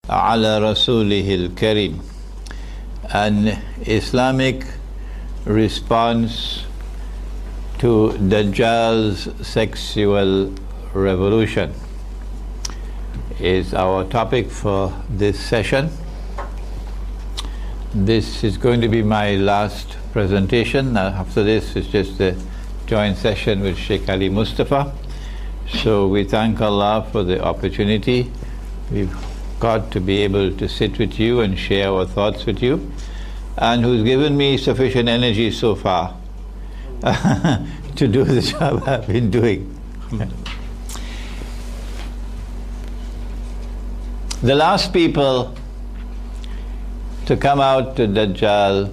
على رسوله الكريم, an Islamic response to Dajjal's sexual revolution is our topic for this session. This is going to be my last presentation. After this is just a joint session with Sheikh Ali Mustafa. So we thank Allah for the opportunity we've got to be able to sit with you and share our thoughts with you, and who's given me sufficient energy so far to do the job I've been doing. The last people to come out to Dajjal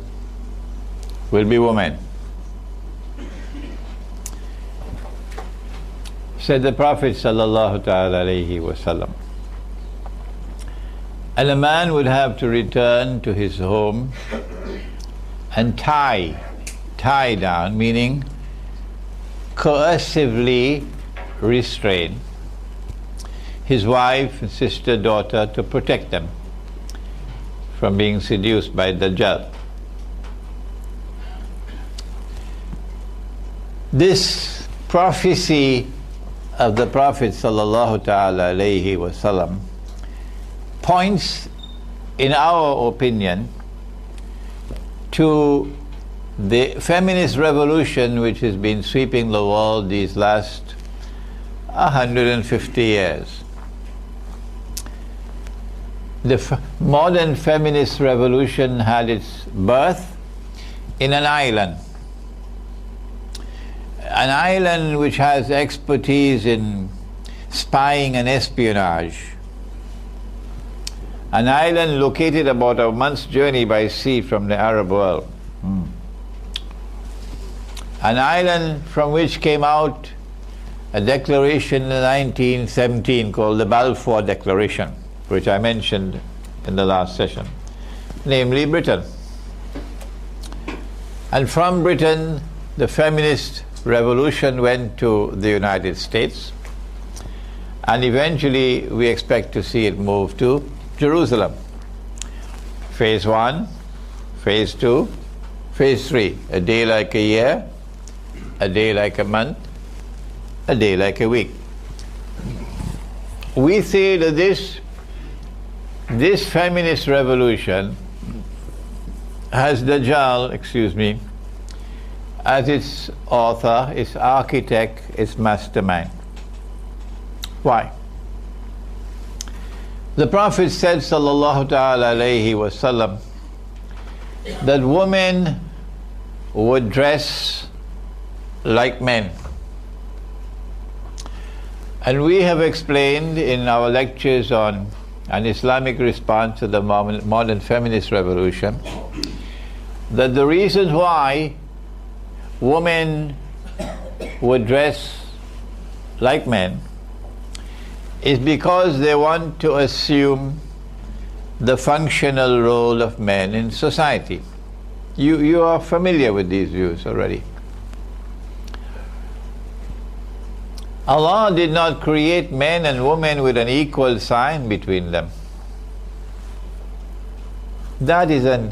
will be women. Said the Prophet sallallahu ta'ala alayhi wa sallam. And a man would have to return to his home and tie down, meaning coercively restrain his wife, sister, daughter, to protect them from being seduced by Dajjal. This prophecy of the Prophet sallallahu ta'ala alayhi wa sallam points, in our opinion, to the feminist revolution which has been sweeping the world these last 150 years. The modern feminist revolution had its birth in an island which has expertise in spying and espionage. An island located about a month's journey by sea from the Arab world. An island from which came out a declaration in 1917 called the Balfour Declaration, which I mentioned in the last session, namely Britain. And from Britain, the feminist revolution went to the United States, and eventually we expect to see it move to Jerusalem. Phase 1, phase 2, phase 3. A day like a year, a day like a month, a day like a week. We say that this feminist revolution has Dajjal, as its author, its architect, its mastermind. Why? The Prophet said, sallallahu ta'ala alayhi wa sallam, that women would dress like men. And we have explained in our lectures on an Islamic response to the modern feminist revolution that the reason why women would dress like men is because they want to assume the functional role of men in society. You are familiar with these views already. Allah did not create men and women with an equal sign between them. That is a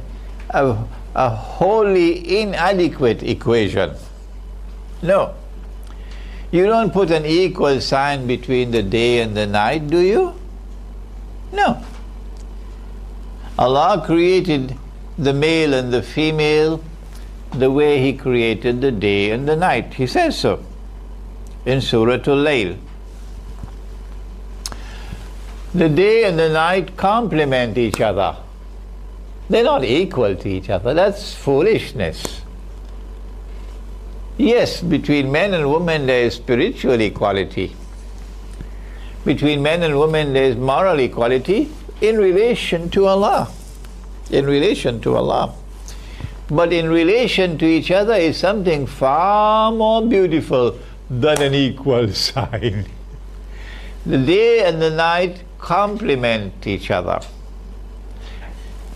wholly inadequate equation. No. You don't put an equal sign between the day and the night, do you? No. Allah created the male and the female the way He created the day and the night. He says so in Surah Al-Layl. The day and the night complement each other. They're not equal to each other. That's foolishness. Yes, between men and women there is spiritual equality. Between men and women there is moral equality in relation to Allah. In relation to Allah. But in relation to each other is something far more beautiful than an equal sign. The day and the night complement each other.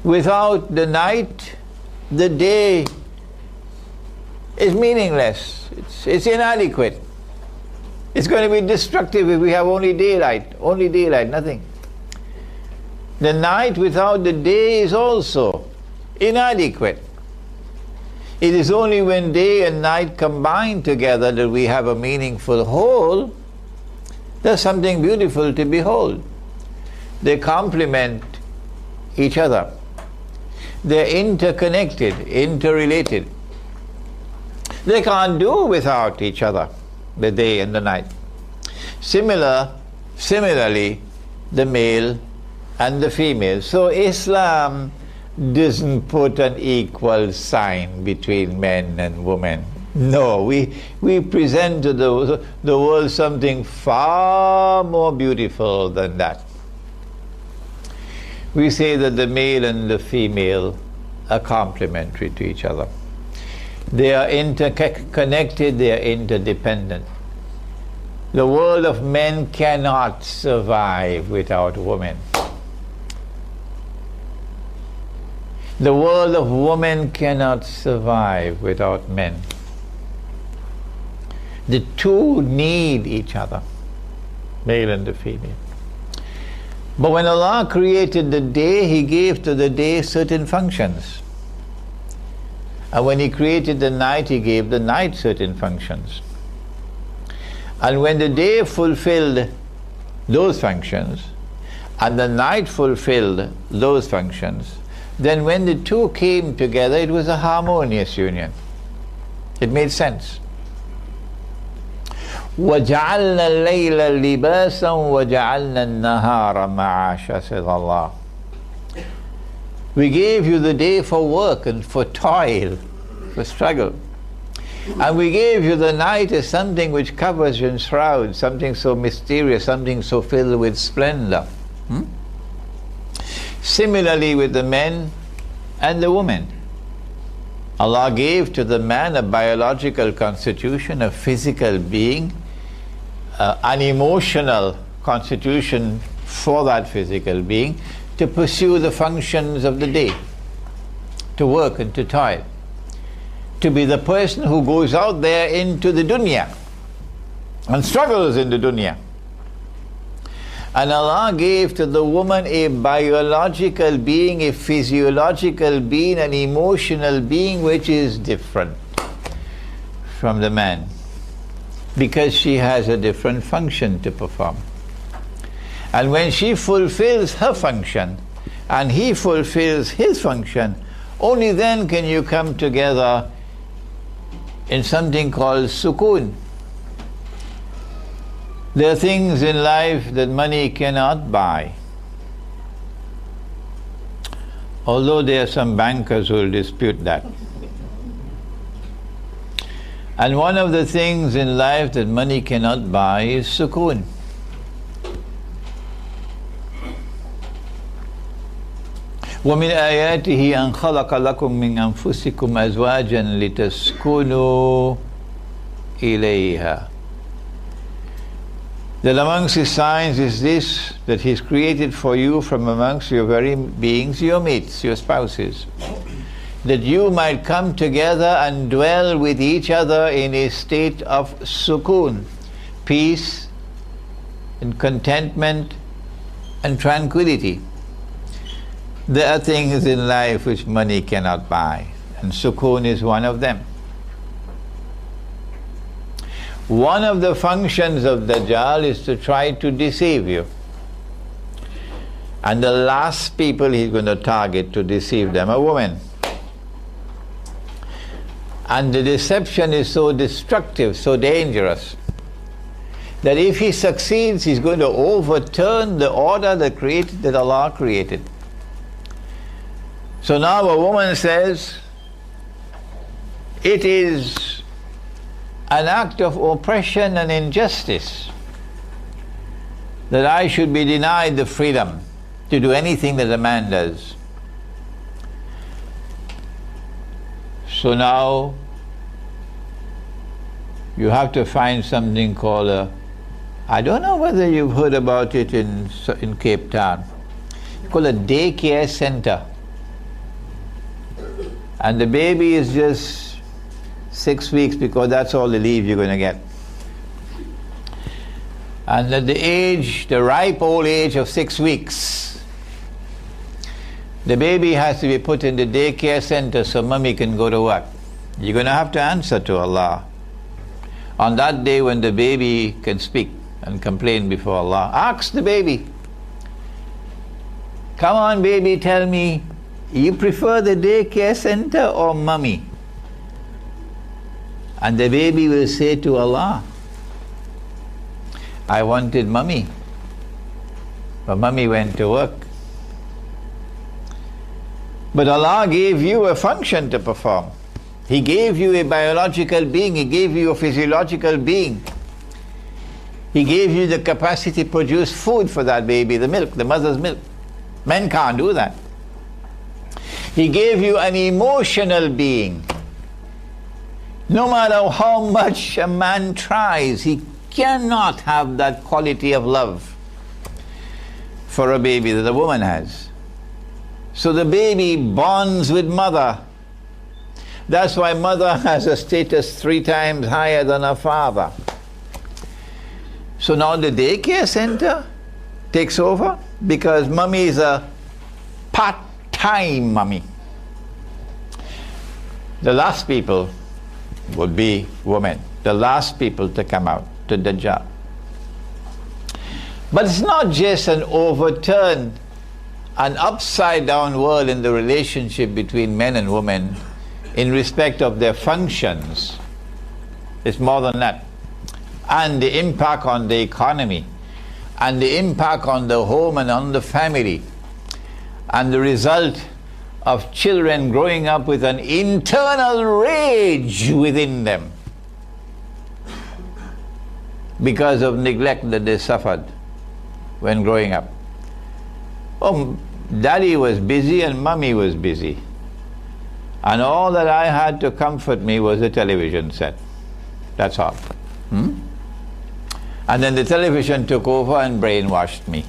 Without the night, the day is meaningless. It's inadequate. It's going to be destructive if we have only daylight, nothing. The night without the day is also inadequate. It is only when day and night combine together that we have a meaningful whole. There's something beautiful to behold. They complement each other. They're interconnected, interrelated. They can't do without each other, the day and the night. Similarly, the male and the female. So Islam doesn't put an equal sign between men and women. No, we present to the world something far more beautiful than that. We say that the male and the female are complementary to each other. They are interconnected, they are interdependent. The world of men cannot survive without women. The world of women cannot survive without men. The two need each other, male and the female. But when Allah created the day, He gave to the day certain functions. And when He created the night, He gave the night certain functions. And when the day fulfilled those functions, and the night fulfilled those functions, then when the two came together, it was a harmonious union. It made sense. وَجَعَلْنَا اللَّيْلَ لِبَاسًا وَجَعَلْنَا النَّهَارَ مَعَاشًا, says Allah. We gave you the day for work and for toil, for struggle. And we gave you the night as something which covers and shrouds, something so mysterious, something so filled with splendor. Similarly with the men and the women. Allah gave to the man a biological constitution, a physical being, an emotional constitution for that physical being, to pursue the functions of the day, to work and to toil, to be the person who goes out there into the dunya and struggles in the dunya. And Allah gave to the woman a biological being, a physiological being, an emotional being which is different from the man, because she has a different function to perform. And when she fulfills her function and he fulfills his function, only then can you come together in something called sukoon. There are things in life that money cannot buy. Although there are some bankers who will dispute that. And one of the things in life that money cannot buy is sukoon. وَمِنْ آيَاتِهِ أَنْ خَلَقَ لَكُم مِّنْ أَنفُسِكُمْ أَزْوَاجًا لِتَسْكُنُوا إِلَيْهَا. That amongst His signs is this, that He's created for you from amongst your very beings, your mates, your spouses, that you might come together and dwell with each other in a state of sukoon, peace and contentment and tranquility. There are things in life which money cannot buy, and sukoon is one of them. One of the functions of Dajjal is to try to deceive you. And the last people he's going to target to deceive them are women. And the deception is so destructive, so dangerous, that if he succeeds, he's going to overturn the order that Allah created. So now a woman says, it is an act of oppression and injustice that I should be denied the freedom to do anything that a man does. So now you have to find something called I don't know whether you've heard about it in Cape Town. It's called a daycare center. And the baby is just 6 weeks, because that's all the leave you're going to get. And at the ripe old age of 6 weeks, The baby has to be put in the daycare center so mommy can go to work. You're going to have to answer to Allah. On that day when the baby can speak and complain before Allah, ask the baby, come on baby, tell me, you prefer the daycare center or mommy? And the baby will say to Allah, I wanted mommy, but mommy went to work. But Allah gave you a function to perform. He gave you a biological being, He gave you a physiological being. He gave you the capacity to produce food for that baby, the milk, the mother's milk. Men can't do that. He gave you an emotional being. No matter how much a man tries, he cannot have that quality of love for a baby that a woman has. So the baby bonds with mother. That's why mother has a status 3 times higher than her father. So now the daycare center takes over because mommy is a part-time mommy. The last people would be women, the last people to come out, to Dajjal. But it's not just an overturned, an upside down world in the relationship between men and women in respect of their functions. It's more than that. And the impact on the economy, and the impact on the home and on the family, and the result of children growing up with an internal rage within them because of neglect that they suffered when growing up. Oh, daddy was busy and mommy was busy, and all that I had to comfort me was a television set. That's all. And then the television took over and brainwashed me.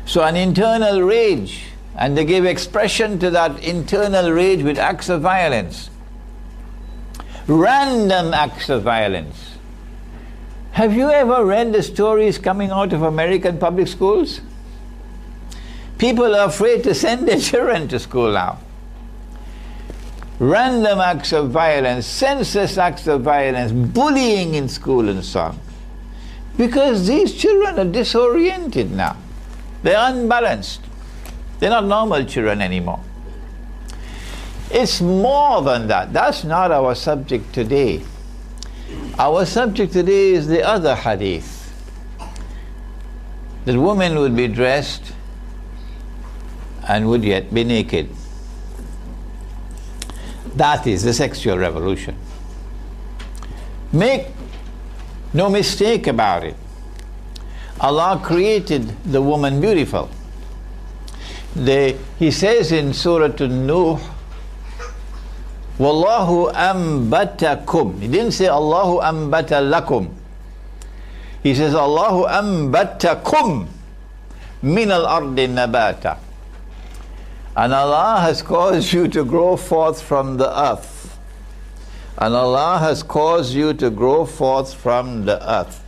So an internal rage, and they gave expression to that internal rage with acts of violence. Random acts of violence. Have you ever read the stories coming out of American public schools? People are afraid to send their children to school now. Random acts of violence, senseless acts of violence, bullying in school and so on. Because these children are disoriented now. They're unbalanced. They're not normal children anymore. It's more than that. That's not our subject today. Our subject today is the other hadith. That women would be dressed and would yet be naked. That is the sexual revolution. Make no mistake about it. Allah created the woman beautiful. He says in Surah An-Nuh, Wallahu ambatakum. He didn't say Allahu ambata lakum. He says Allahu ambatakum min al-ardi nabata. And Allah has caused you to grow forth from the earth. And Allah has caused you to grow forth from the earth.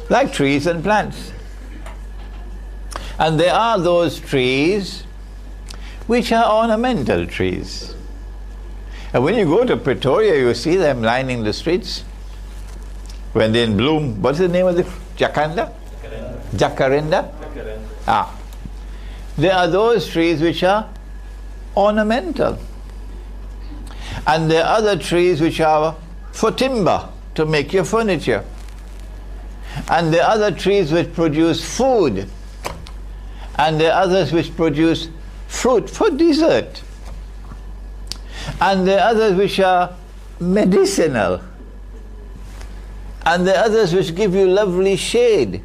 Like trees and plants. And there are those trees which are ornamental trees. And when you go to Pretoria, you see them lining the streets. When they're in bloom, what's the name of the Jacaranda? Jacaranda? Ah. There are those trees which are ornamental. And there are other trees which are for timber, to make your furniture. And there are other trees which produce food. And there are others which produce fruit for dessert. And there are others which are medicinal. And there are others which give you lovely shade.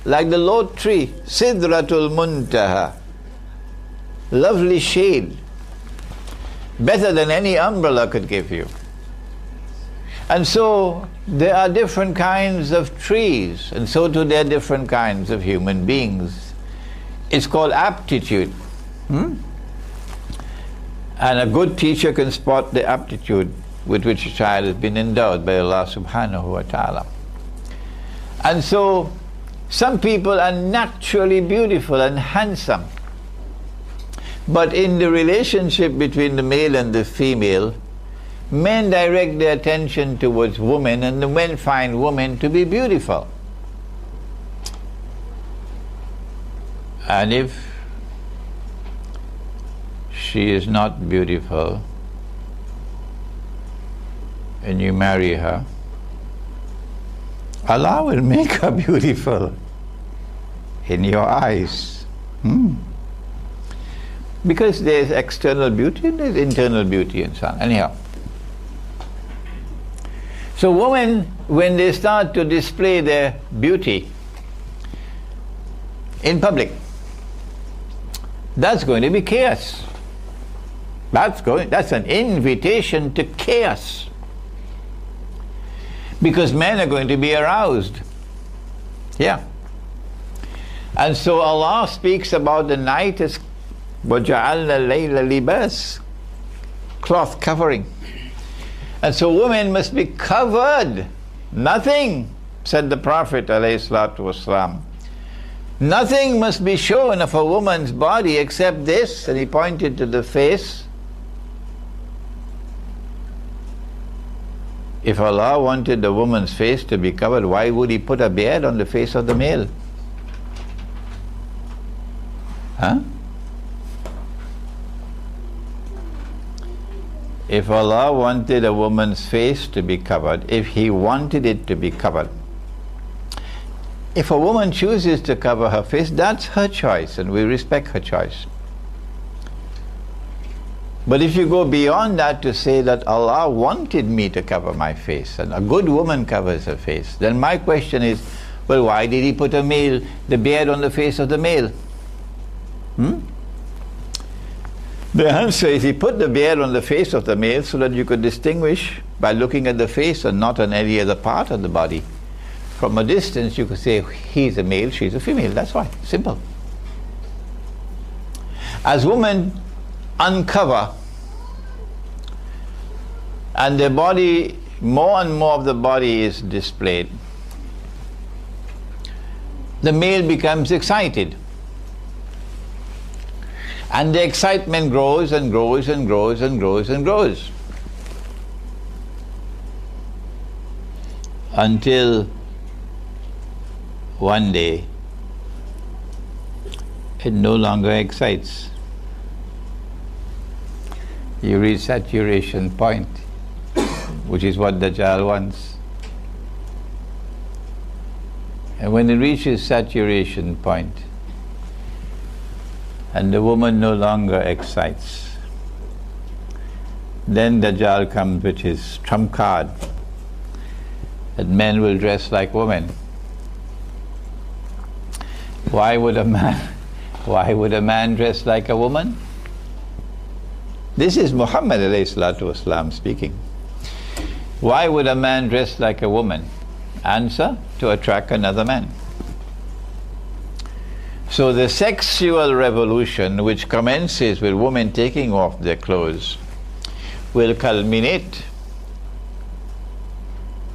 Like the lote tree, Sidratul Muntaha. Lovely shade. Better than any umbrella could give you. And so there are different kinds of trees, and so too there are different kinds of human beings. It's called aptitude. And a good teacher can spot the aptitude with which a child has been endowed by Allah subhanahu wa ta'ala. And so some people are naturally beautiful and handsome. But in the relationship between the male and the female, men direct their attention towards women, and the men find women to be beautiful. And if she is not beautiful and you marry her, Allah will make her beautiful in your eyes. Because there's external beauty and there's internal beauty and so on. Anyhow. So women, when they start to display their beauty in public, that's going to be chaos. That's an invitation to chaos. Because men are going to be aroused. Yeah. And so Allah speaks about the night as وَجَعَلْنَا اللَّيْلَ لِبَاسٍ, cloth covering. And so women must be covered. Nothing, said the Prophet ﷺ, nothing must be shown of a woman's body except this, and he pointed to the face. If Allah wanted the woman's face to be covered, why would he put a beard on the face of the male? Huh? If Allah wanted a woman's face to be covered, if He wanted it to be covered, if a woman chooses to cover her face, that's her choice, and we respect her choice. But if you go beyond that to say that Allah wanted me to cover my face, and a good woman covers her face, then my question is, well, why did He put the beard on the face of the male? The answer is He put the beard on the face of the male so that you could distinguish by looking at the face and not on any other part of the body. From a distance you could say he's a male, she's a female. That's why. Simple. As women uncover and their body, more and more of the body is displayed, the male becomes excited. And the excitement grows and grows and grows and grows and grows. Until one day it no longer excites. You reach saturation point, which is what Dajjal wants. And when it reaches saturation point, and the woman no longer excites, then Dajjal comes with his trump card that men will dress like women. Why would a man dress like a woman? This is Muhammad ﷺ speaking. Why would a man dress like a woman? Answer: to attract another man. So the sexual revolution, which commences with women taking off their clothes, will culminate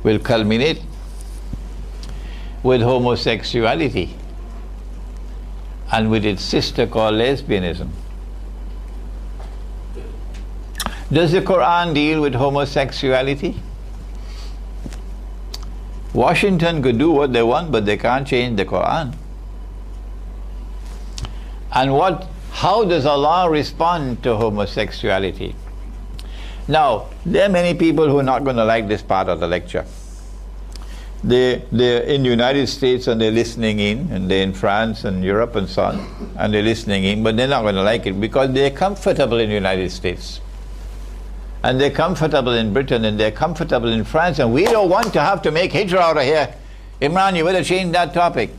with homosexuality and with its sister called lesbianism. Does the Quran deal with homosexuality? Washington could do what they want, but they can't change the Quran. And how does Allah respond to homosexuality? Now, there are many people who are not going to like this part of the lecture. They're in the United States and they're listening in, and they're in France and Europe and so on, and they're listening in, but they're not going to like it because they're comfortable in the United States. And they're comfortable in Britain, and they're comfortable in France, and we don't want to have to make hijrah out of here. Imran, you better change that topic.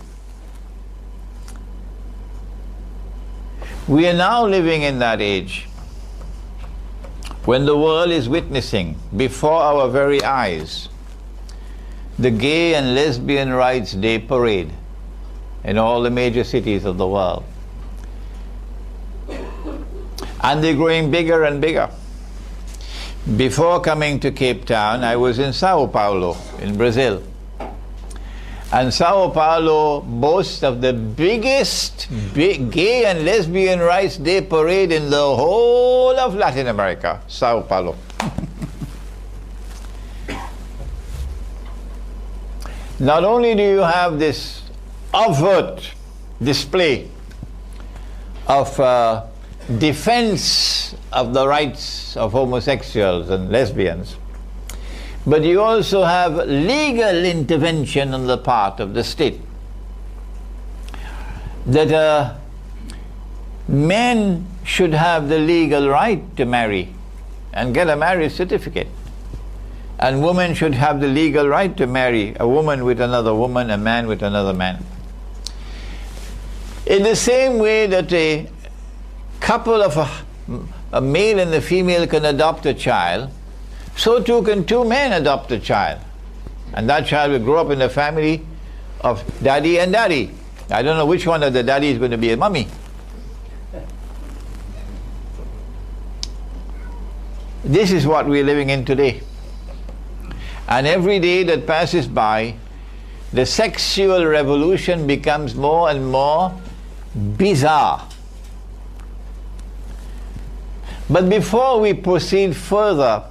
We are now living in that age when the world is witnessing before our very eyes the Gay and Lesbian Rights Day parade in all the major cities of the world. And they're growing bigger and bigger. Before coming to Cape Town, I was in Sao Paulo, in Brazil. And Sao Paulo boasts of the biggest gay and lesbian rights day parade in the whole of Latin America. Sao Paulo. Not only do you have this overt display of defense of the rights of homosexuals and lesbians, but you also have legal intervention on the part of the state. That men should have the legal right to marry and get a marriage certificate. And women should have the legal right to marry, a woman with another woman, a man with another man. In the same way that a couple of a male and a female can adopt a child, so too can two men adopt a child. And that child will grow up in a family of daddy and daddy. I don't know which one of the daddy is going to be a mummy. This is what we're living in today. And every day that passes by, the sexual revolution becomes more and more bizarre. But before we proceed further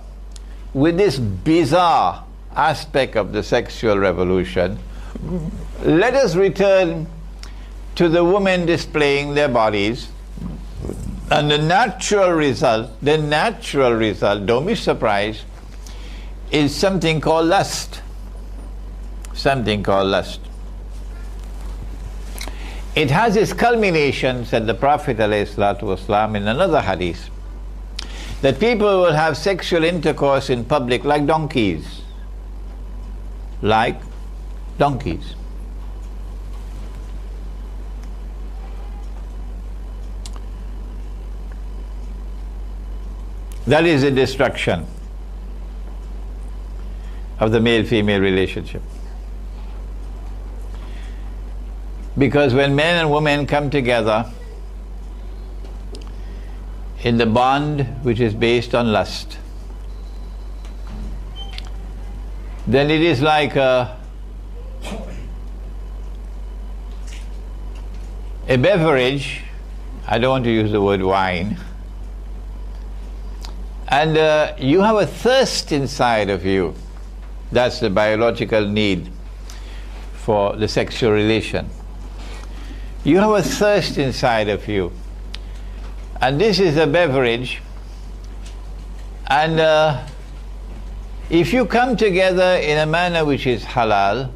with this bizarre aspect of the sexual revolution, let us return to the women displaying their bodies. And the natural result, don't be surprised, is something called lust. Something called lust. It has its culmination, said the Prophet ﷺ in another hadith, that people will have sexual intercourse in public like donkeys. Like donkeys. That is the destruction of the male-female relationship. Because when men and women come together in the bond which is based on lust, then it is like a beverage. I don't want to use the word wine. And you have a thirst inside of you. That's the biological need for the sexual relation. You have a thirst inside of you. And this is a beverage. And if you come together in a manner which is halal,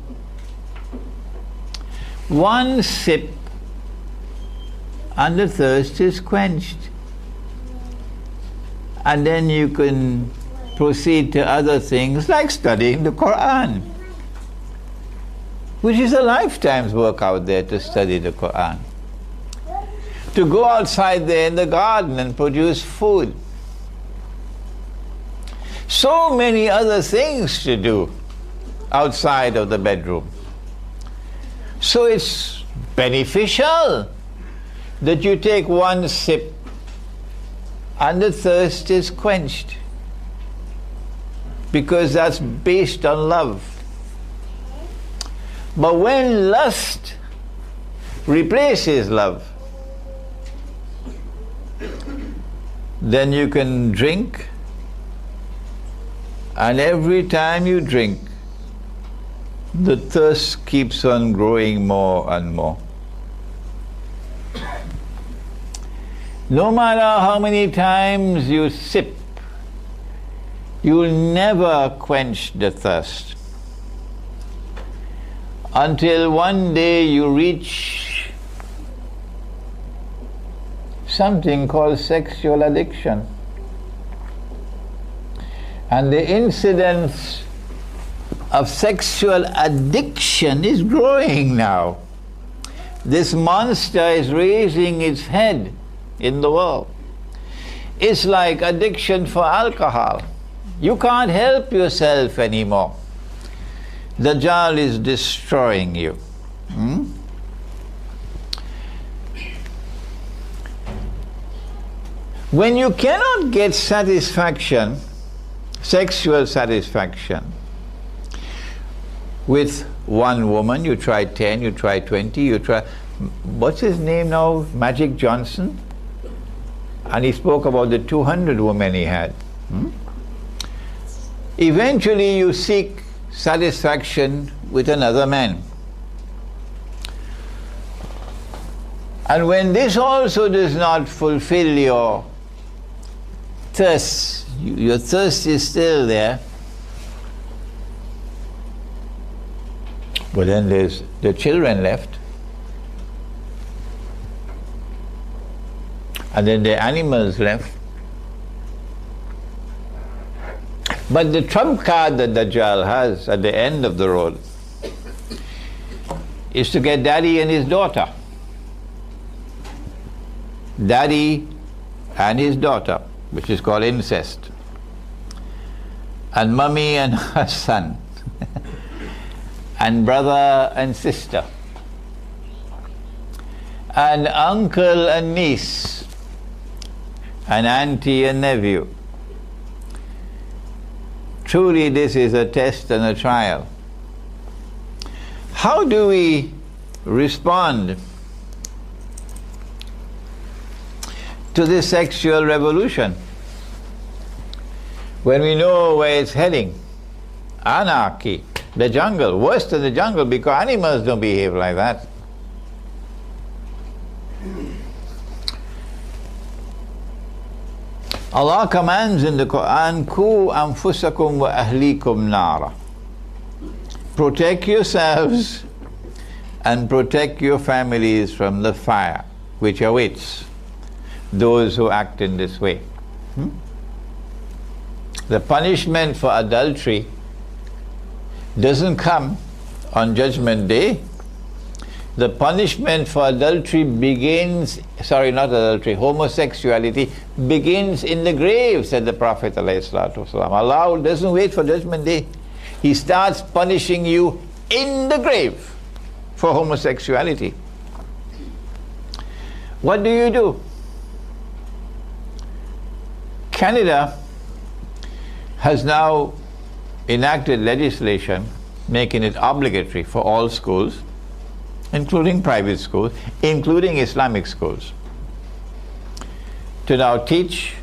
one sip and the thirst is quenched. And then you can proceed to other things like studying the Quran, which is a lifetime's work out there to study the Quran. To go outside there in the garden and produce food. So many other things to do outside of the bedroom. So it's beneficial that you take one sip and the thirst is quenched, because that's based on love. But when lust replaces love, then you can drink, and every time you drink, the thirst keeps on growing more and more. No matter how many times you sip, you'll never quench the thirst until one day you reach something called sexual addiction. And the incidence of sexual addiction is growing now. This monster is raising its head in the world. It's like addiction for alcohol. You can't help yourself anymore. The Dajjal is destroying you. When you cannot get satisfaction, sexual satisfaction, with one woman. You try 10, you try 20, you try, what's his name now? Magic Johnson? And he spoke about the 200 women he had. Eventually you seek satisfaction with another man. And when this also does not fulfill your thirst, your thirst is still there, but then there's the children left, and then the animals left. But the trump card that Dajjal has at the end of the road is to get daddy and his daughter. Daddy and his daughter, which is called incest, and mummy and her son, and brother and sister, and uncle and niece, and auntie and nephew. Truly this is a test and a trial. How do we respond to this sexual revolution when we know where it's heading? Anarchy, the jungle, worse than the jungle, because animals don't behave like that. Allah commands in the Quran, Ku anfusakum wa ahlikum nara. Protect yourselves and protect your families from the fire which awaits those who act in this way. The punishment for adultery doesn't come on Judgment Day. The punishment for adultery begins, homosexuality begins in the grave, said the Prophet ﷺ. Allah doesn't wait for Judgment Day. He starts punishing you in the grave for homosexuality. What do? Canada has now enacted legislation making it obligatory for all schools, including private schools, including Islamic schools, to now teach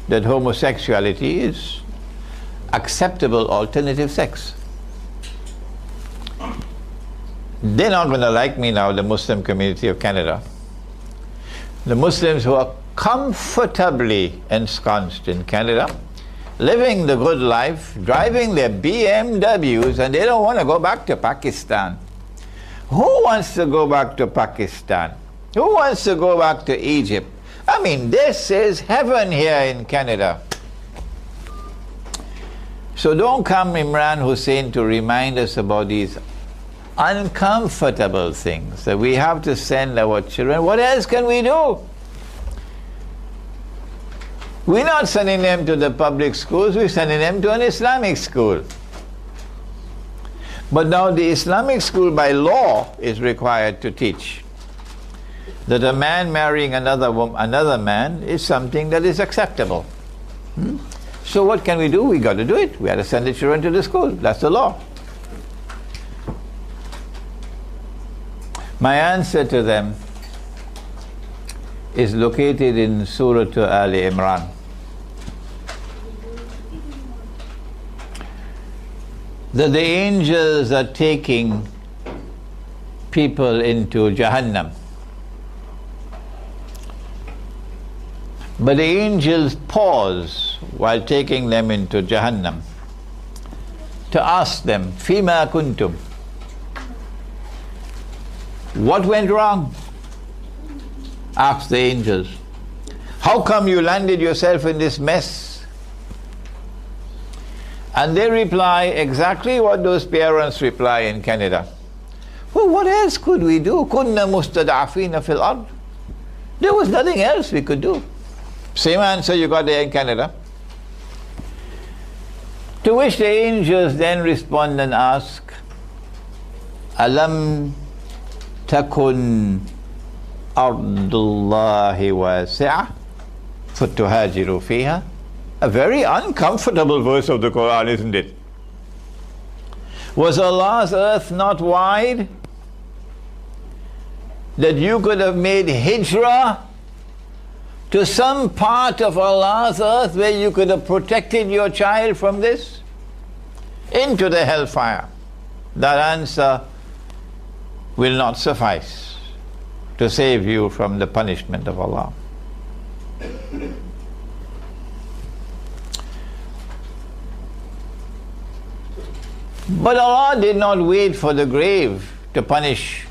that homosexuality is acceptable alternative sex. They're not going to like me now, the Muslim community of Canada. The Muslims who are comfortably ensconced in Canada, living the good life, driving their BMWs, and they don't want to go back to Pakistan. Who wants to go back to Pakistan? Who wants to go back to Egypt? I mean, this is heaven here in Canada. So don't come, Imran Hussein, to remind us about these uncomfortable things that we have to send our children. What else can we do? We're not sending them to the public schools, we're sending them to an Islamic school. But now the Islamic school by law is required to teach that a man marrying another man is something that is acceptable. So what can we do? We got to do it. We have to send the children to the school. That's the law. My answer to them is located in Surah Al-Imran. That the angels are taking people into Jahannam. But the angels pause while taking them into Jahannam to ask them, Fima kuntum? What went wrong? Ask the angels. How come you landed yourself in this mess? And they reply exactly what those parents reply in Canada. Well, what else could we do? Kunna mustada'afina fil ard. There was nothing else we could do. Same answer you got there in Canada. To which the angels then respond and ask, Alam takun ardullahi wasi'ah fatuhajiru fiha. A very uncomfortable verse of the Quran, isn't it? Was Allah's earth not wide that you could have made hijrah to some part of Allah's earth where you could have protected your child from this? Into the hellfire. That answer will not suffice to save you from the punishment of Allah. But Allah did not wait for the grave to punish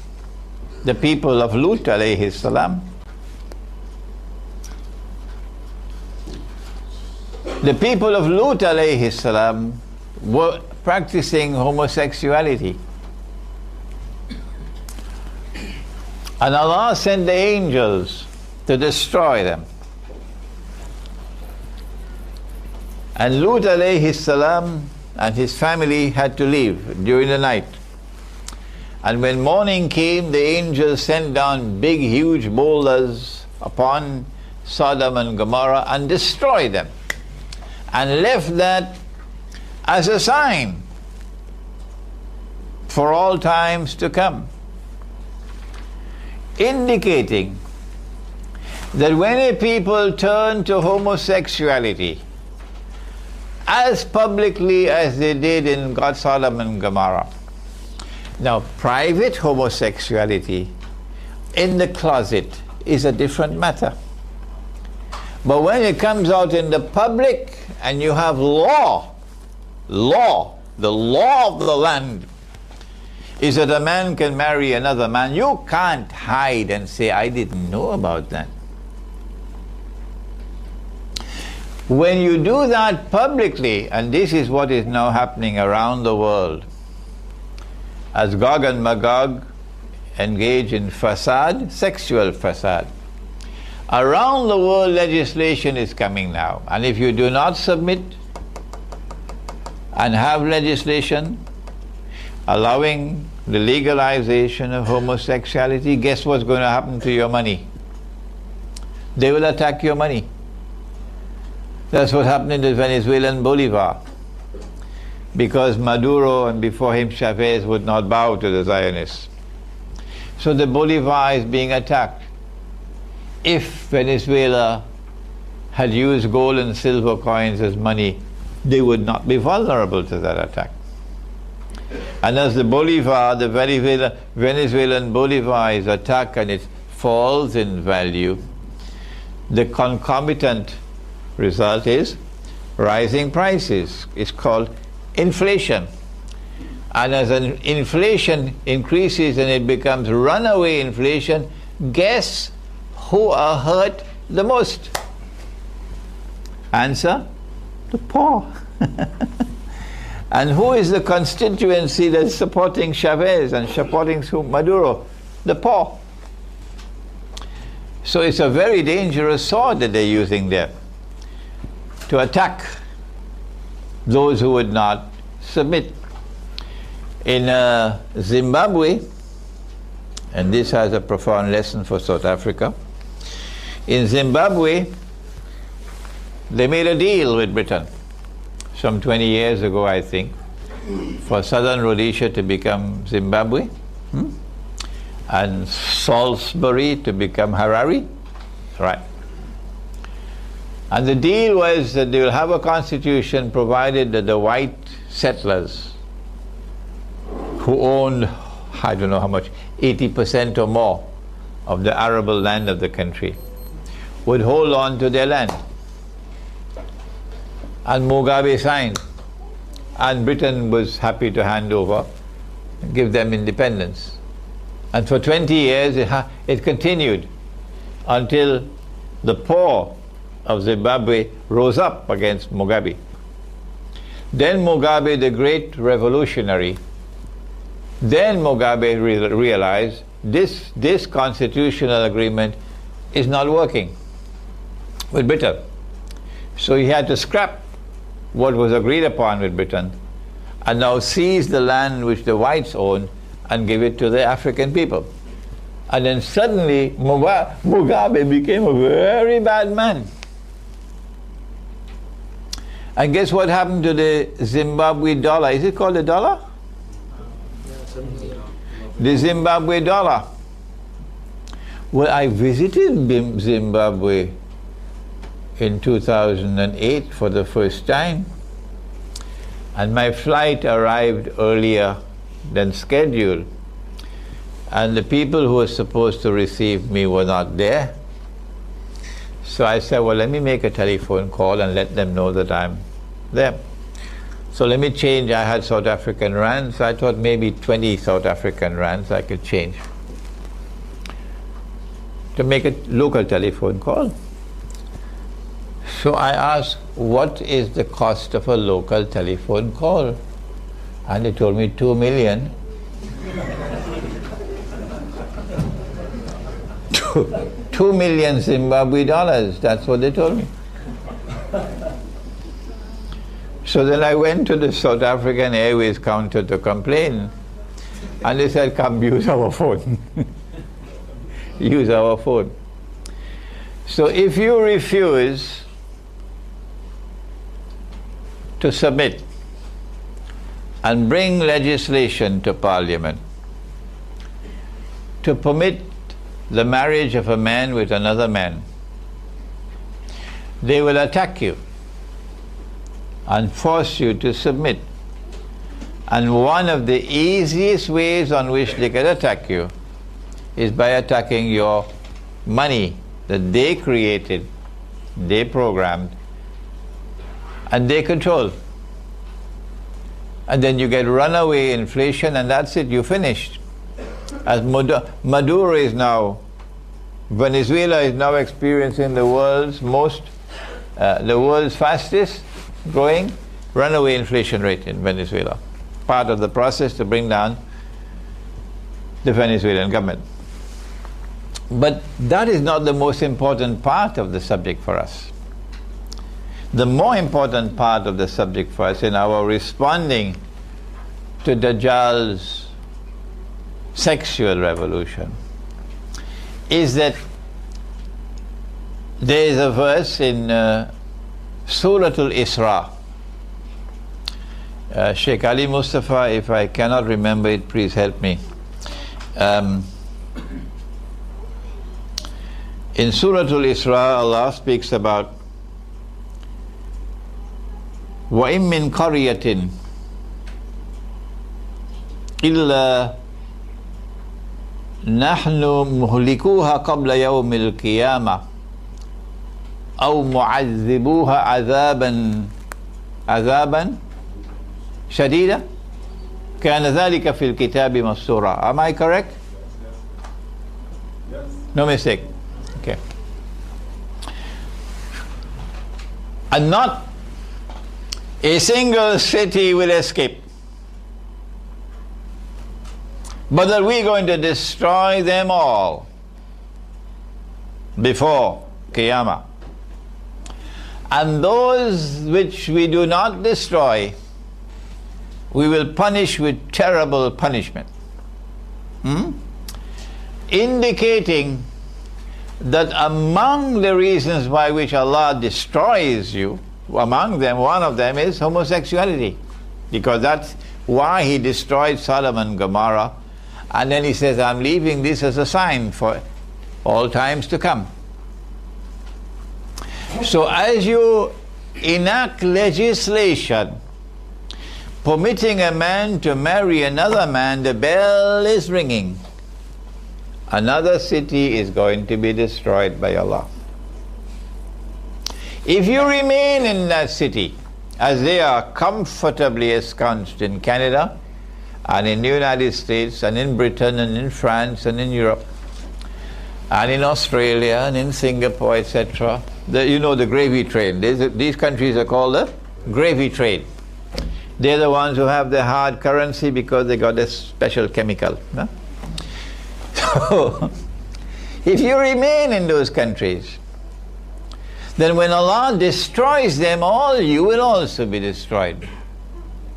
the people of Lut alayhi salam. The people of Lut alayhi salam were practicing homosexuality. And Allah sent the angels to destroy them. And Lut alayhi salam and his family had to leave during the night. And when morning came, the angels sent down big, huge boulders upon Sodom and Gomorrah and destroyed them, and left that as a sign for all times to come, indicating that when a people turn to homosexuality as publicly as they did in Sodom and Gomorrah. Now, private homosexuality in the closet is a different matter. But when it comes out in the public and you have the law of the land is that a man can marry another man, you can't hide and say, I didn't know about that. When you do that publicly, and this is what is now happening around the world, as Gog and Magog engage in fasad, sexual fasad, around the world legislation is coming now. And if you do not submit and have legislation allowing the legalization of homosexuality, guess what's going to happen to your money? They will attack your money. That's what happened in the Venezuelan Bolivar, because Maduro and before him Chavez would not bow to the Zionists. So the Bolivar is being attacked. If Venezuela had used gold and silver coins as money, they would not be vulnerable to that attack. And as the Bolivar, the Venezuelan Bolivar is attacked and it falls in value, the concomitant result is rising prices. It's called inflation. And as an inflation increases and it becomes runaway inflation, guess who are hurt the most? Answer: the poor. And who is the constituency that's supporting Chavez and supporting Maduro? The poor. So it's a very dangerous sword that they're using there to attack those who would not submit. In Zimbabwe, and this has a profound lesson for South Africa, in Zimbabwe they made a deal with Britain some 20 years ago, I think, for Southern Rhodesia to become Zimbabwe, and Salisbury to become Harare, right? And the deal was that they will have a constitution provided that the white settlers who owned, I don't know how much, 80% or more of the arable land of the country would hold on to their land. And Mugabe signed, and Britain was happy to hand over and give them independence. And for 20 years it continued until the poor of Zimbabwe rose up against Mugabe. Then Mugabe, the great revolutionary, then Mugabe realized this constitutional agreement is not working with Britain. So he had to scrap what was agreed upon with Britain and now seize the land which the whites own and give it to the African people. And then suddenly Mugabe became a very bad man. And guess what happened to the Zimbabwe dollar? Is it called a dollar? the Zimbabwe dollar. Well, I visited Zimbabwe in 2008 for the first time, and my flight arrived earlier than scheduled, and the people who were supposed to receive me were not there. So I said, well, let me make a telephone call and let them know that I'm there. So let me change. I had South African rands. I thought maybe 20 South African rands I could change to make a local telephone call. So I asked, what is the cost of a local telephone call? And they told me 2 million. 2 million Zimbabwe dollars, that's what they told me. So then I went to the South African Airways counter to complain, and they said, come use our phone. Use our phone. So if you refuse to submit and bring legislation to Parliament to permit the marriage of a man with another man, they will attack you and force you to submit. And one of the easiest ways on which they can attack you is by attacking your money that they created, they programmed, and they control. And then you get runaway inflation, and that's it, you're finished. As Maduro is now, Venezuela is now experiencing the world's fastest growing runaway inflation rate in Venezuela. Part of the process to bring down the Venezuelan government. But that is not the most important part of the subject for us. The more important part of the subject for us in our responding to Dajal's sexual revolution is that there is a verse in Surah Al-Isra. Sheikh Ali Mustafa, if I cannot remember it, please help me. In Surah Al-Isra, Allah speaks about وَإِن مِّن قَرْيَةٍ إِلَّا نَحْنُ مُهْلِكُوهَا قَبْلَ يَوْمِ الْقِيَامَةِ أَوْ مُعَذِّبُوهَا عَذَابًا شَدِيدًا كَانَ ذَلِكَ فِي الْكِتَابِ مَسْطُورًا. Am I correct? Yes. No mistake. Okay. And not a single city will escape, but that we're going to destroy them all before Qiyamah. And those which we do not destroy, we will punish with terrible punishment. Indicating that among the reasons by which Allah destroys you, among them, one of them is homosexuality, because that's why He destroyed Sodom and Gomorrah, and then He says, I'm leaving this as a sign for all times to come. So as you enact legislation permitting a man to marry another man, the bell is ringing. Another city is going to be destroyed by Allah. If you remain in that city, as they are comfortably ensconced in Canada and in the United States and in Britain and in France and in Europe and in Australia and in Singapore, etc., you know, the gravy train. These countries are called the gravy train. They're the ones who have the hard currency because they got this special chemical. No? So, if you remain in those countries, then when Allah destroys them all, you will also be destroyed.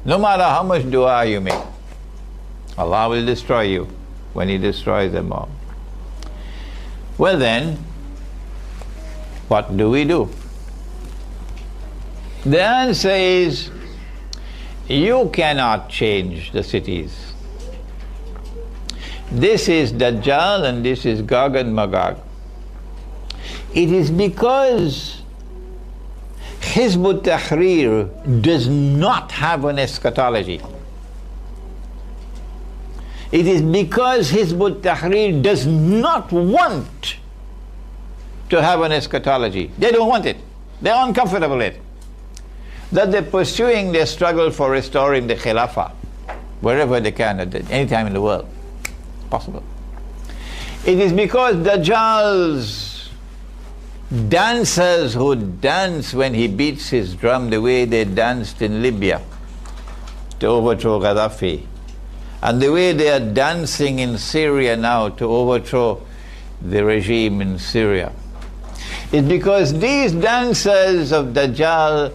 No matter how much dua you make, Allah will destroy you when He destroys them all. Well then, what do we do? The answer is, you cannot change the cities. this is Dajjal and this is Gog and Magog, it is because Hizb ut-Tahrir does not have an eschatology. It is because Hizb ut-Tahrir does not want to have an eschatology. They don't want it. They're uncomfortable with it. That they're pursuing their struggle for restoring the Khilafah wherever they can, at any time in the world. Possible. It is because Dajjal's dancers who dance when he beats his drum the way they danced in Libya to overthrow Gaddafi, and the way they are dancing in Syria now to overthrow the regime in Syria. It's because these dancers of Dajjal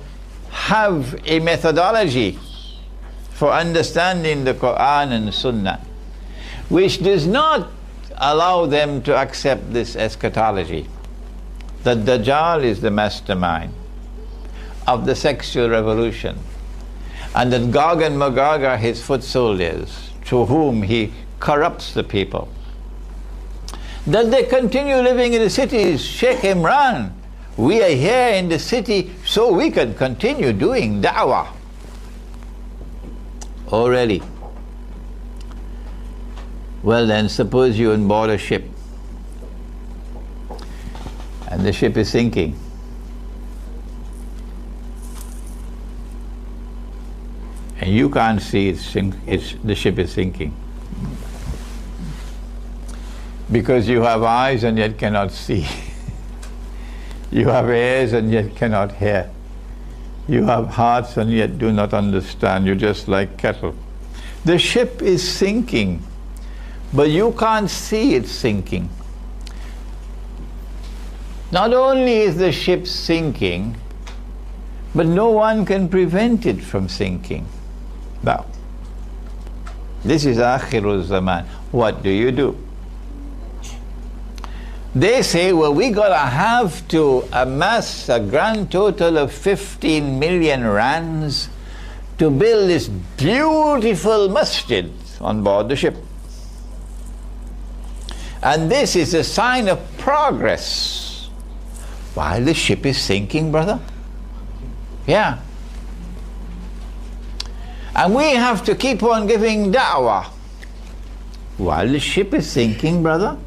have a methodology for understanding the Quran and Sunnah, which does not allow them to accept this eschatology, that Dajjal is the mastermind of the sexual revolution, and that Gog and Magog are his foot soldiers through whom he corrupts the people. That they continue living in the cities. Sheikh Imran, we are here in the city so we can continue doing da'wah. Already. Well then, suppose you're on board a ship and the ship is sinking. And you can't see the ship is sinking. Because you have eyes and yet cannot see. You have ears and yet cannot hear. You have hearts and yet do not understand. You're just like cattle. The ship is sinking, but you can't see it sinking. Not only is the ship sinking, but no one can prevent it from sinking. Now, this is Akhirul Zaman. What do? They say, well, we gotta have to amass a grand total of 15 million rands to build this beautiful masjid on board the ship. And this is a sign of progress while the ship is sinking, brother. Yeah. And we have to keep on giving da'wah while the ship is sinking, brother.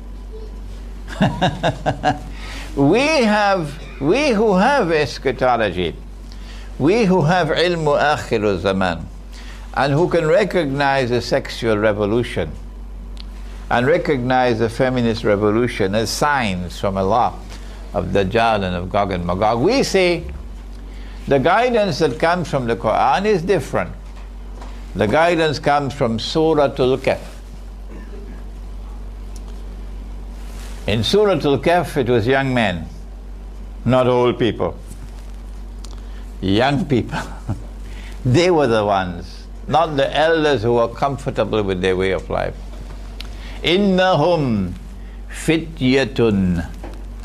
We who have eschatology, we who have ilmu akhiru zaman, and who can recognize the sexual revolution and recognize the feminist revolution as signs from Allah of Dajjal and of Gog and Magog, we say the guidance that comes from the Quran is different. The guidance comes from Surah Al-Kahf. In Surah Al-Kahf, it was young men, not old people. Young people. They were the ones, not the elders who were comfortable with their way of life. إِنَّهُمْ فِتْيَةٌ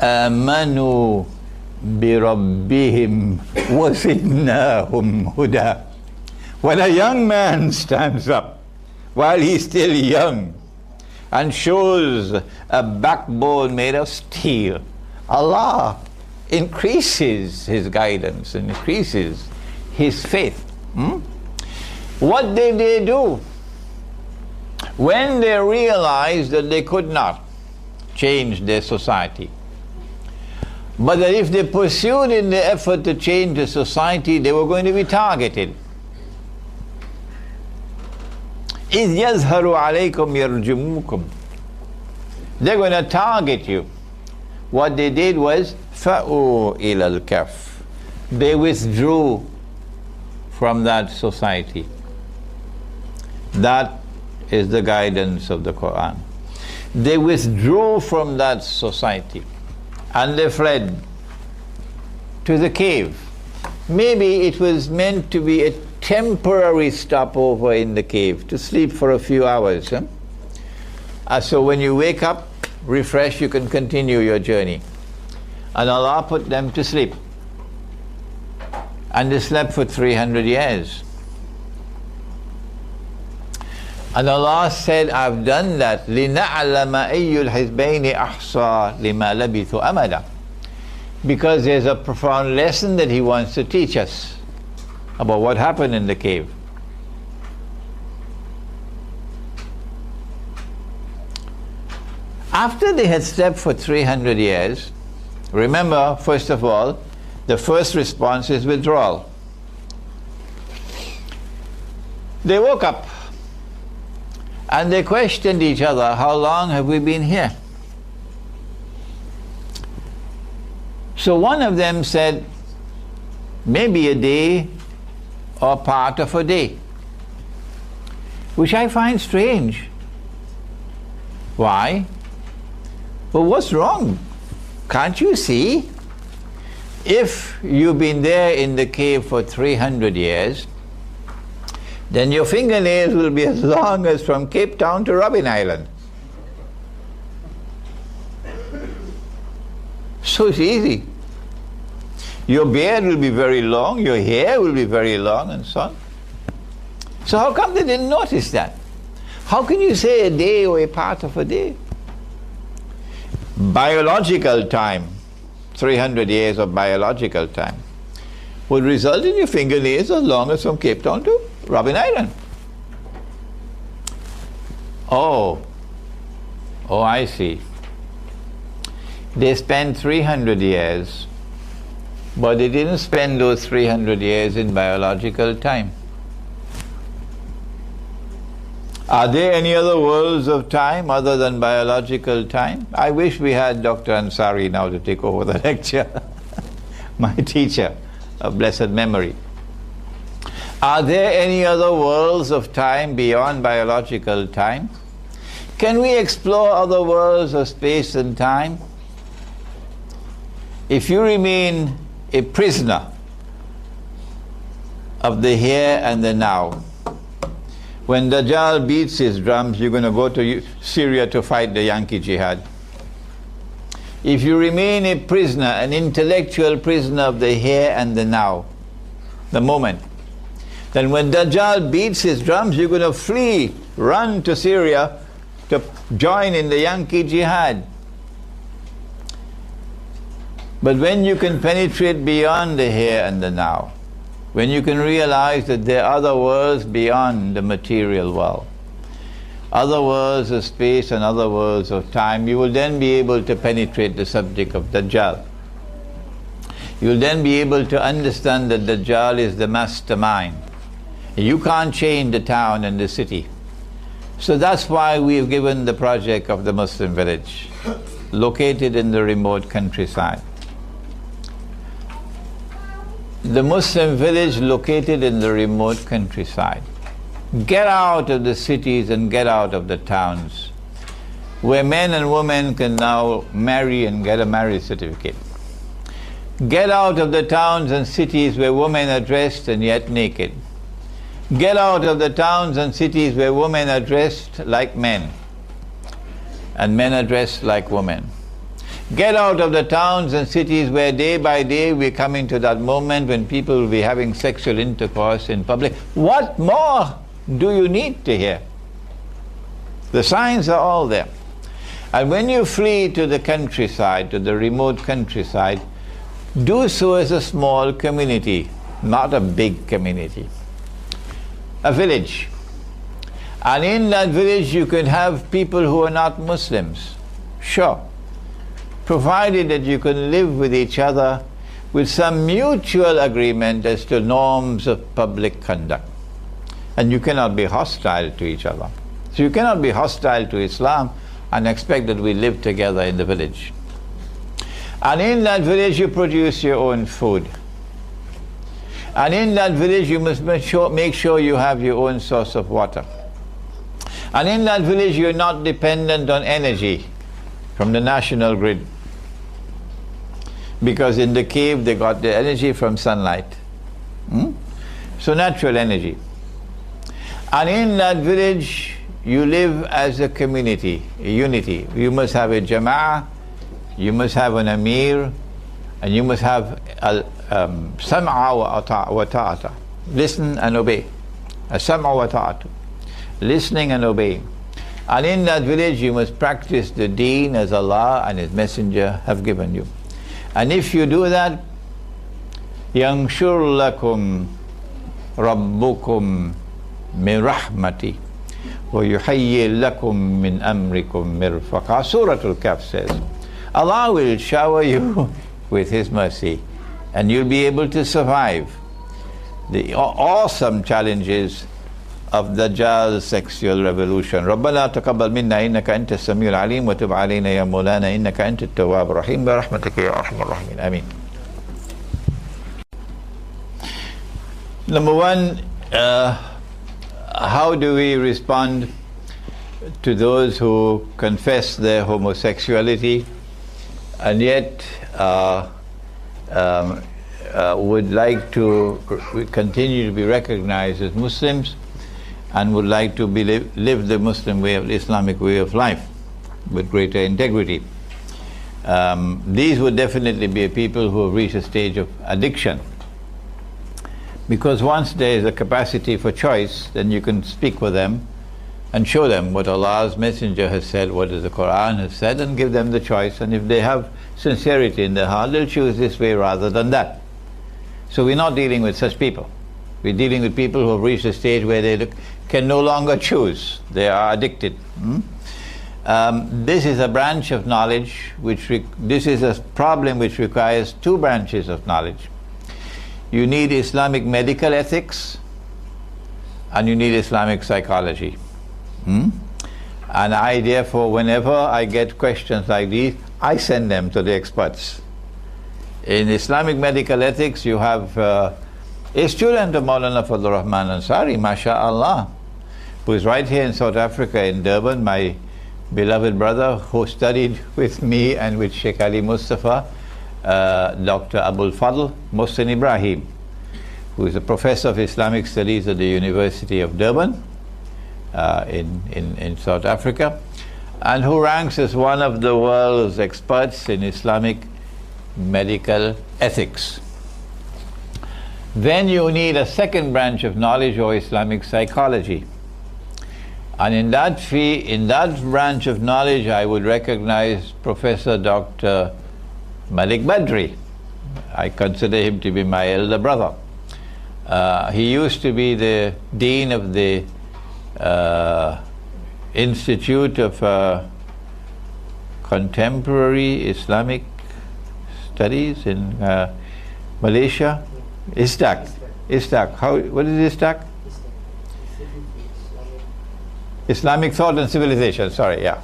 آمَنُوا بِرَبِّهِمْ وَزِدْنَاهُمْ هُدًى. When a young man stands up while he's still young and shows a backbone made of steel, Allah increases his guidance, increases his faith. What did they do? When they realized that they could not change their society, but that if they pursued in the effort to change the society, they were going to be targeted. إِذْ يَظْهَرُ عَلَيْكُمْ يَرْجُمُوكُمْ. They're going to target you. What they did was فَأُوا إِلَى الْكَفْ. They withdrew from that society. That is the guidance of the Quran. They withdrew from that society and they fled to the cave. Maybe it was meant to be a temporary stopover in the cave, to sleep for a few hours. So when you wake up, refresh, you can continue your journey. And Allah put them to sleep. And they slept for 300 years. And Allah said, I've done that لِنَعْلَمَ أَيُّ الْحِزْبَيْنِ أَحْصَى لِمَا لَبِثُوا أَمَدًا, because there's a profound lesson that He wants to teach us about what happened in the cave. After they had slept for 300 years, remember, first of all, the first response is withdrawal. They woke up and they questioned each other, how long have we been here? So one of them said, maybe a day or part of a day, which I find strange. Why? Well, what's wrong? Can't you see? If you've been there in the cave for 300 years, then your fingernails will be as long as from Cape Town to Robben Island. So it's easy. Your beard will be very long, your hair will be very long, and so on. So how come they didn't notice that? How can you say a day or a part of a day? Biological time, 300 years of biological time, would result in your fingernails as long as from Cape Town to Robben Island. Oh, I see. They spent 300 years, but they didn't spend those 300 years in biological time. Are there any other worlds of time other than biological time? I wish we had Dr. Ansari now to take over the lecture. My teacher of blessed memory. Are there any other worlds of time beyond biological time? Can we explore other worlds of space and time? If you remain a prisoner of the here and the now, when Dajjal beats his drums, you're going to go to Syria to fight the Yankee jihad. If you remain a prisoner, an intellectual prisoner of the here and the now, the moment, then when Dajjal beats his drums, you're going to flee, run to Syria to join in the Yankee jihad. But when you can penetrate beyond the here and the now, when you can realize that there are other worlds beyond the material world, other worlds of space and other worlds of time, you will then be able to penetrate the subject of Dajjal. You will then be able to understand that Dajjal is the mastermind. You can't change the town and the city. So that's why we've given the project of the Muslim village, located in the remote countryside. The Muslim village located in the remote countryside. Get out of the cities and get out of the towns, where men and women can now marry and get a marriage certificate. Get out of the towns and cities where women are dressed and yet naked. Get out of the towns and cities where women are dressed like men and men are dressed like women. Get out of the towns and cities where day by day we're coming to that moment when people will be having sexual intercourse in public. What more do you need to hear? The signs are all there. And when you flee to the countryside, to the remote countryside, do so as a small community, not a big community. A village. And in that village you can have people who are not Muslims. Sure. Provided that you can live with each other with some mutual agreement as to norms of public conduct. And you cannot be hostile to each other. So you cannot be hostile to Islam and expect that we live together in the village. And in that village you produce your own food. And in that village you must make sure you have your own source of water. And in that village you're not dependent on energy from the national grid. Because in the cave they got the energy from sunlight. So natural energy. And in that village you live as a community, a unity. You must have a jama'ah, you must have an amir, and you must have sam'a wa ta'ata. Listen and obey. A sam'a wa ta'ata. listening and obeying. And in that village you must practice the deen as Allah and His Messenger have given you. And if you do that, يَنْشُرْ لَكُمْ رَبُّكُمْ مِنْ رَحْمَتِهِ وَيُحَيِّ لَكُمْ مِنْ أَمْرِكُمْ مِرْفَقًا. Surah Al-Kahf says, Allah will shower you with His mercy, and you'll be able to survive the awesome challenges of Dajjal's sexual revolution. رَبَّنَا تَقَبَّلْ مِنَّا إِنَّكَ أَنْتَ السَّمِيعُ الْعَلِيمُ وَتُبْ عَلَيْنَا يَا مَوْلَانَا إِنَّكَ أَنْتَ التَّوَّابُ الرَّحِيمُ بِرَحْمَتِكَ يَا أَرْحَمَ الرَّاحِمِينَ. Ameen. Number one, how do we respond to those who confess their homosexuality and yet would like to continue to be recognized as Muslims and would like to live the Muslim way of the Islamic way of life with greater integrity? These would definitely be people who have reached a stage of addiction. Because once there is a capacity for choice, then you can speak with them and show them what Allah's Messenger has said, what the Quran has said, and give them the choice. And if they have sincerity in their heart, they'll choose this way rather than that. So we're not dealing with such people. We're dealing with people who have reached a stage where they can no longer choose. They are addicted. This is a branch of knowledge this is a problem which requires two branches of knowledge. You need Islamic medical ethics and you need Islamic psychology. And I therefore, whenever I get questions like these, I send them to the experts. In Islamic medical ethics, you have a student of Maulana Fadlur Rahman Ansari, MashaAllah, who is right here in South Africa, in Durban, my beloved brother who studied with me and with Sheikh Ali Mustafa, Dr. Abul Fadl Mohsen Ibrahim, who is a professor of Islamic studies at the University of Durban in South Africa, and who ranks as one of the world's experts in Islamic medical ethics. Then you need a second branch of knowledge, or Islamic psychology. And in that branch of knowledge, I would recognize Professor Dr. Malik Badri. I consider him to be my elder brother. He used to be the dean of the Institute of Contemporary Islamic Studies in Malaysia. ISTAC. What is ISTAC? Islamic Thought and Civilization, sorry, yeah.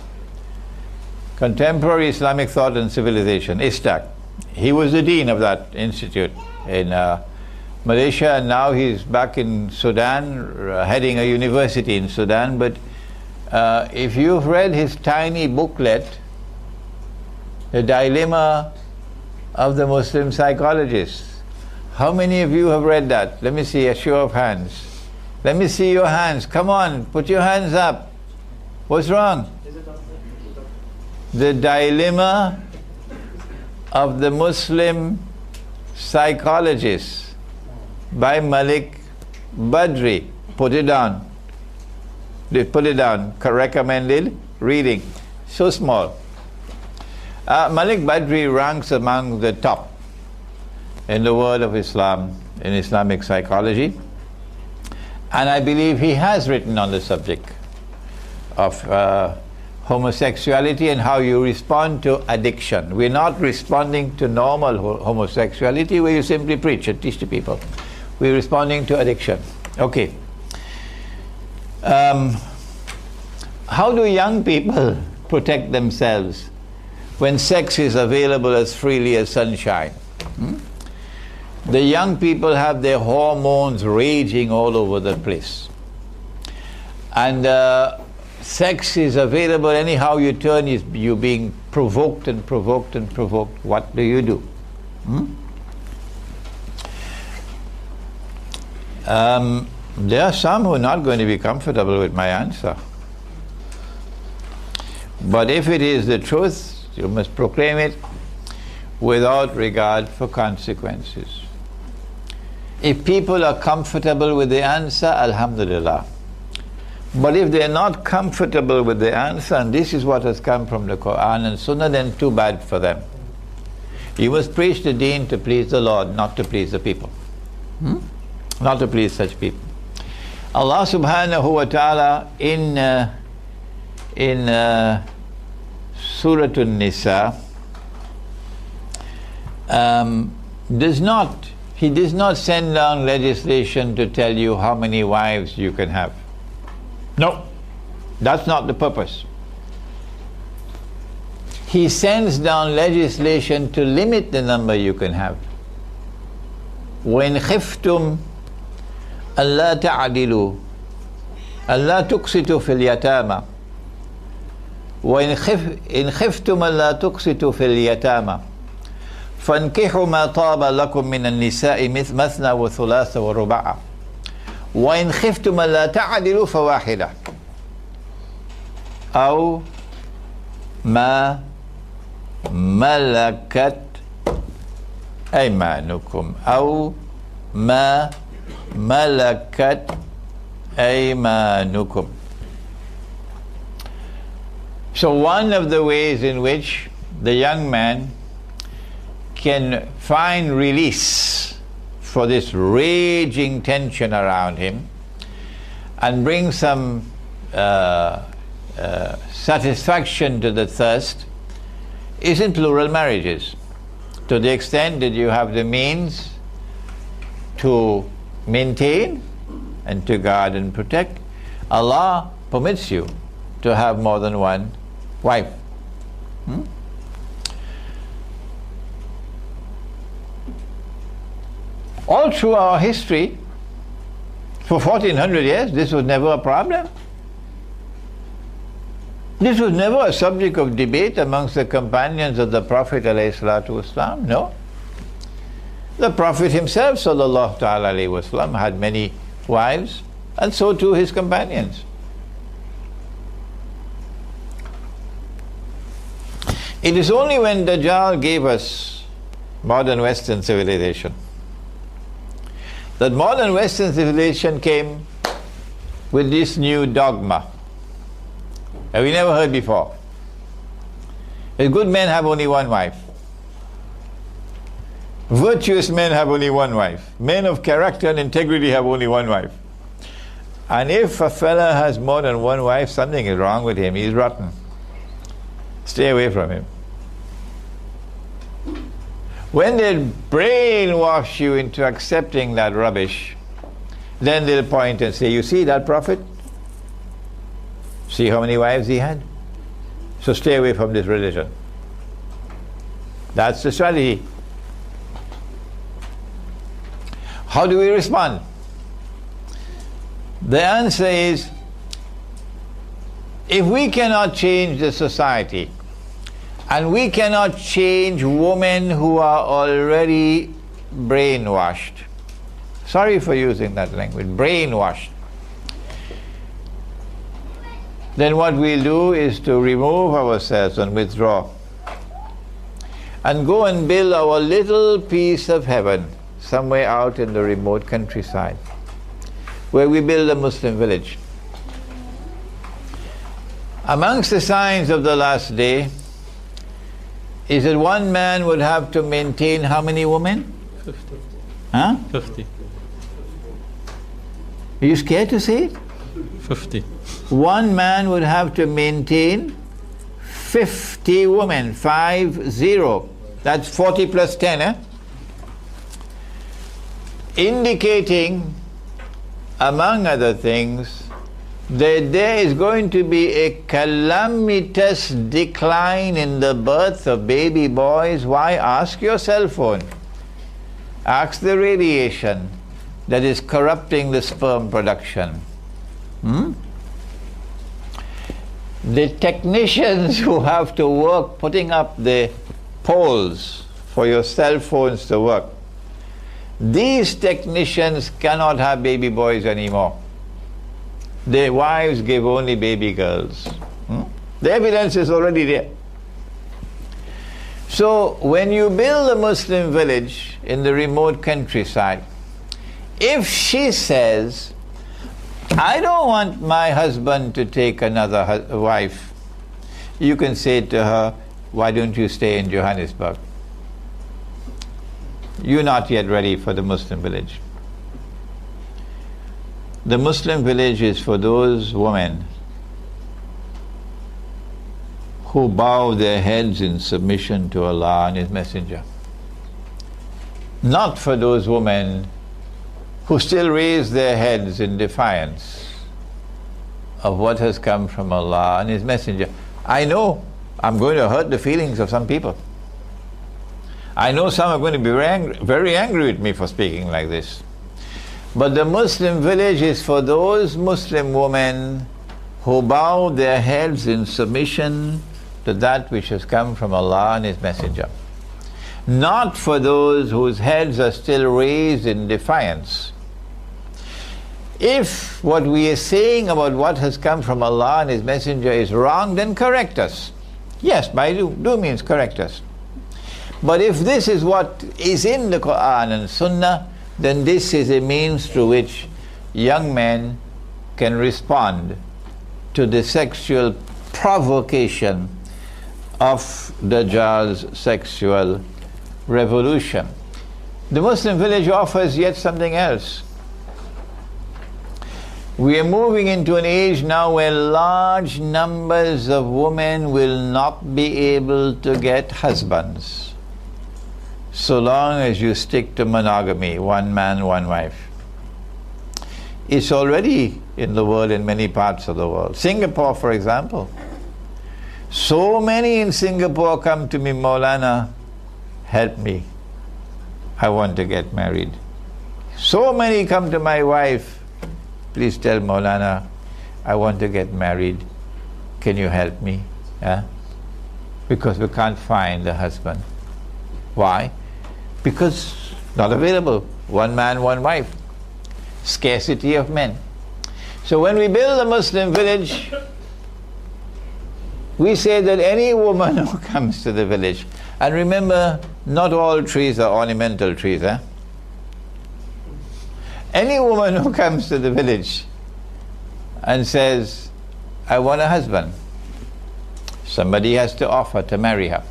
Contemporary Islamic Thought and Civilization, ISTAC. He was the dean of that institute in Malaysia, and now he's back in Sudan, heading a university in Sudan. But if you've read his tiny booklet, The Dilemma of the Muslim Psychologist, how many of you have read that? Let me see a show of hands. Let me see your hands. Come on, put your hands up. What's wrong? The Dilemma of the Muslim Psychologist by Malik Badri. Put it down. Put it down. Recommended reading. So small. Malik Badri ranks among the top in the world of Islam, in Islamic psychology. And I believe he has written on the subject of homosexuality and how you respond to addiction. We're not responding to normal homosexuality where you simply preach and teach the people. We're responding to addiction. Okay. How do young people protect themselves when sex is available as freely as sunshine? The young people have their hormones raging all over the place. And sex is available anyhow you turn, you're being provoked and provoked and provoked. What do you do? There are some who are not going to be comfortable with my answer. But if it is the truth, you must proclaim it without regard for consequences. If people are comfortable with the answer, alhamdulillah. But if they are not comfortable with the answer, and this is what has come from the Quran and Sunnah, then too bad for them. You must preach the deen to please the Lord, not to please the people. Not to please such people. Allah subhanahu wa ta'ala in Surah An-Nisa He does not send down legislation to tell you how many wives you can have. No, that's not the purpose. He sends down legislation to limit the number you can have. وَإِنْ خِفْتُمْ أَلَّا تَعْدِلُوا أَلَّا تُقْسِطُوا فِي الْيَتَامَى وَإِنْ خِفْتُمْ أَلَّا تُقْسِطُوا فِي الْيَتَامَى فَانْكِحُوا مَا طَابَ لَكُم مِّنَ النِّسَاءِ مَثْنَى وَثُلَاثَ وَرُبَاعَ وَإِنْ خِفْتُمْ أَلَّا تَعْدِلُوا فَوَاحِدَةً أو ما ملكت أيمانكم أو ما ملكت أيمانكم. So one of the ways in which the young man can find release for this raging tension around him and bring some satisfaction to the thirst is in plural marriages. To the extent that you have the means to maintain and to guard and protect, Allah permits you to have more than one wife. All through our history, for 1400 years, this was never a problem. This was never a subject of debate amongst the companions of the Prophet ﷺ, no. The Prophet himself ﷺ had many wives, and so too his companions. It is only when Dajjal gave us modern Western civilization that modern Western civilization came with this new dogma that we never heard before. A good men have only one wife. Virtuous men have only one wife. Men of character and integrity have only one wife. And if a fella has more than one wife, something is wrong with him. He's rotten. Stay away from him. When they brainwash you into accepting that rubbish, then they'll point and say, you see that prophet? See how many wives he had? So stay away from this religion. That's the strategy. How do we respond? The answer is, if we cannot change the society, and we cannot change women who are already brainwashed, sorry for using that language, brainwashed, then what we'll do is to remove ourselves and withdraw and go and build our little piece of heaven somewhere out in the remote countryside, where we build a Muslim village. Amongst the signs of the last day is that one man would have to maintain how many women? 50. Huh? 50. Are you scared to say it? 50. One man would have to maintain 50 women, 50. That's 40 plus 10, eh? Indicating, among other things, that there is going to be a calamitous decline in the birth of baby boys. Why? Ask your cell phone. Ask the radiation that is corrupting the sperm production. The technicians who have to work putting up the poles for your cell phones to work, these technicians cannot have baby boys anymore. Their wives give only baby girls. The evidence is already there. So when you build a Muslim village in the remote countryside, if she says, I don't want my husband to take another wife. You can say to her, why don't you stay in Johannesburg? You're not yet ready for the Muslim village. The Muslim village is for those women who bow their heads in submission to Allah and His Messenger. Not for those women who still raise their heads in defiance of what has come from Allah and His Messenger. I know I'm going to hurt the feelings of some people. I know some are going to be very angry with me for speaking like this. But the Muslim village is for those Muslim women who bow their heads in submission to that which has come from Allah and His Messenger. Not for those whose heads are still raised in defiance. If what we are saying about what has come from Allah and His Messenger is wrong, then correct us. Yes, by do means correct us. But if this is what is in the Quran and Sunnah, then this is a means through which young men can respond to the sexual provocation of Dajjal's sexual revolution. The Muslim village offers yet something else. We are moving into an age now where large numbers of women will not be able to get husbands, so long as you stick to monogamy, one man, one wife. It's already in the world, in many parts of the world. Singapore, for example. So many in Singapore come to me, Maulana, help me. I want to get married. So many come to my wife, please tell Maulana, I want to get married. Can you help me? Yeah? Because we can't find a husband. Why? Because not available. One man, one wife. Scarcity of men. So when we build a Muslim village, we say that any woman who comes to the village, and remember, not all trees are ornamental trees, eh? Any woman who comes to the village and says, I want a husband, somebody has to offer to marry her.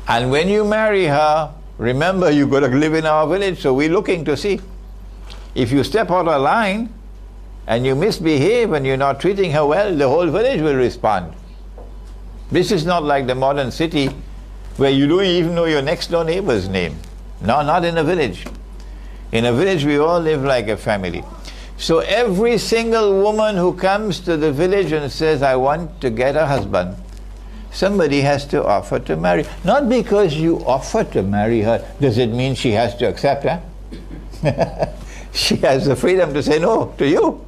And when you marry her, remember, you've got to live in our village, so we're looking to see. If you step out of line and you misbehave and you're not treating her well, the whole village will respond. This is not like the modern city where you don't even know your next door neighbor's name. No, not in a village. In a village, we all live like a family. So every single woman who comes to the village and says, I want to get a husband, somebody has to offer to marry. Not because you offer to marry her, does it mean she has to accept her? She has the freedom to say no to you.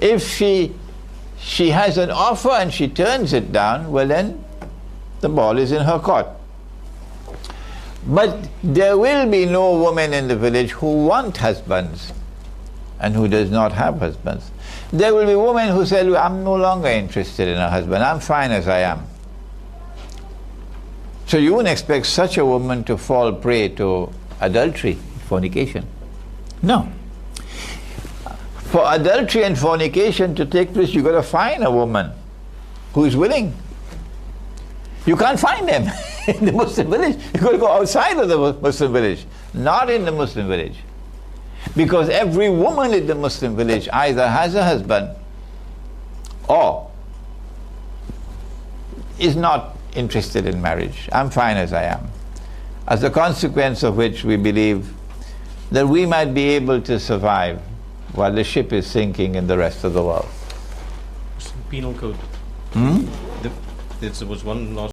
If she has an offer and she turns it down, well then, the ball is in her court. But there will be no women in the village who want husbands and who does not have husbands. There will be women who say, I'm no longer interested in a husband, I'm fine as I am. So you wouldn't expect such a woman to fall prey to adultery, fornication. No. For adultery and fornication to take place, you've got to find a woman who is willing. You can't find them in the Muslim village. You've got to go outside of the Muslim village, not in the Muslim village. Because every woman in the Muslim village either has a husband or is not interested in marriage. I'm fine as I am. As a consequence of which we believe that we might be able to survive while the ship is sinking in the rest of the world. Penal code. There was one last